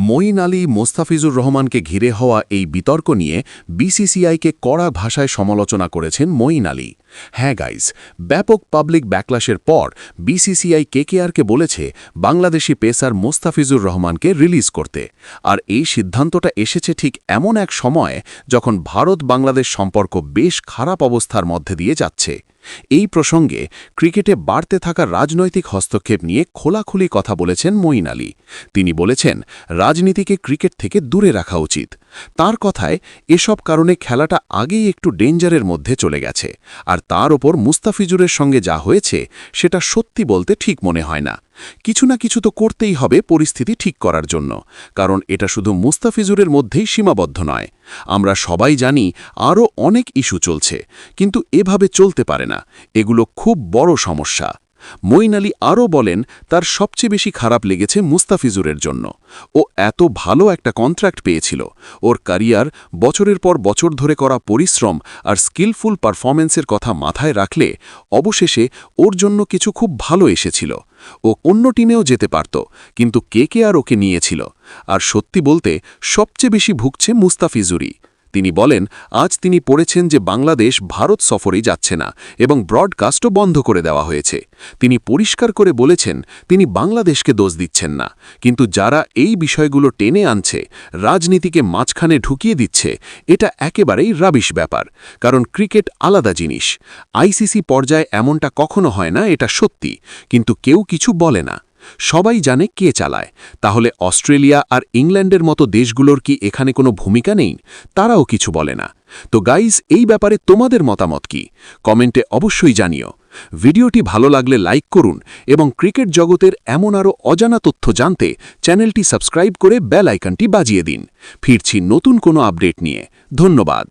মঈন আলী মোস্তাফিজুর রহমানকে ঘিরে হওয়া এই বিতর্ক নিয়ে বিসিসিআইকে কড়া ভাষায় সমালোচনা করেছেন মঈন আলী। হ্যাঁ গাইজ, ব্যাপক পাবলিক ব্যাকলাশের পর বিসিসিআই কেকেআরকে বলেছে বাংলাদেশি পেসার মোস্তাফিজুর রহমানকে রিলিজ করতে। আর এই সিদ্ধান্তটা এসেছে ঠিক এমন এক সময়ে যখন ভারত-বাংলাদেশ সম্পর্ক বেশ খারাপ অবস্থার মধ্যে দিয়ে যাচ্ছে। এই প্রসঙ্গে ক্রিকেটে বাড়তে থাকা রাজনৈতিক হস্তক্ষেপ নিয়ে খোলাখুলি কথা বলেছেন মঈন আলী। তিনি বলেছেন, রাজনীতিকে ক্রিকেট থেকে দূরে রাখা উচিত। তার কথায় এসব কারণে খেলাটা আগেই একটু ডেঞ্জারের মধ্যে চলে গেছে, আর তার ওপর মুস্তাফিজুরের সঙ্গে যা হয়েছে সেটা সত্যি বলতে ঠিক মনে হয় না। কিছু না কিছু তো করতেই হবে পরিস্থিতি ঠিক করার জন্য, কারণ এটা শুধু মুস্তাফিজুরের মধ্যেই সীমাবদ্ধ নয়। আমরা সবাই জানি আরও অনেক ইস্যু চলছে, কিন্তু এভাবে চলতে পারে না। এগুলো খুব বড় সমস্যা। মঈন আলী আরও বলেন, তার সবচেয়ে বেশি খারাপ লেগেছে মুস্তাফিজুরের জন্য। ও এত ভালো একটা কন্ট্রাক্ট পেয়েছিল। ওর ক্যারিয়ার, বছরের পর বছর ধরে করা পরিশ্রম আর স্কিলফুল পারফরম্যান্সের কথা মাথায় রাখলে অবশেষে ওর জন্য কিছু খুব ভালো এসেছিল। ও অন্য টিমেও যেতে পারত, কিন্তু কেকেআর ওকে নিয়েছিল। আর সত্যি বলতে সবচেয়ে বেশি ভুগছে মুস্তাফিজুরই। তিনি বলেন, আজ তিনি পড়েছেন যে বাংলাদেশ ভারত সফরেই যাচ্ছে না এবং ব্রডকাস্টও বন্ধ করে দেওয়া হয়েছে। তিনি পরিষ্কার করে বলেছেন, তিনি বাংলাদেশকে দোষ দিচ্ছেন না, কিন্তু যারা এই বিষয়গুলো টেনে আনছে, রাজনীতিকে মাঝখানে ঢুকিয়ে দিচ্ছে, এটা একেবারেই রাবিশ ব্যাপার। কারণ ক্রিকেট আলাদা জিনিস। আইসিসি পর্যায়ে এমনটা কখনো হয় না, এটা সত্যি, কিন্তু কেউ কিছু বলে না। সবাই জানে কে চালায়। তাহলে অস্ট্রেলিয়া আর ইংল্যান্ডের মতো দেশগুলোর কি এখানে কোনো ভূমিকা নেই? তারাও কিছু বলে না। তো গাইজ, এই ব্যাপারে তোমাদের মতামত কি? কমেন্টে অবশ্যই জানিও। ভিডিওটি ভালো লাগলে লাইক করুন এবং ক্রিকেট জগতের এমন আরও অজানা তথ্য জানতে চ্যানেলটি সাবস্ক্রাইব করে বেল আইকনটি বাজিয়ে দিন। ফিরছি নতুন কোনো আপডেট নিয়ে। ধন্যবাদ।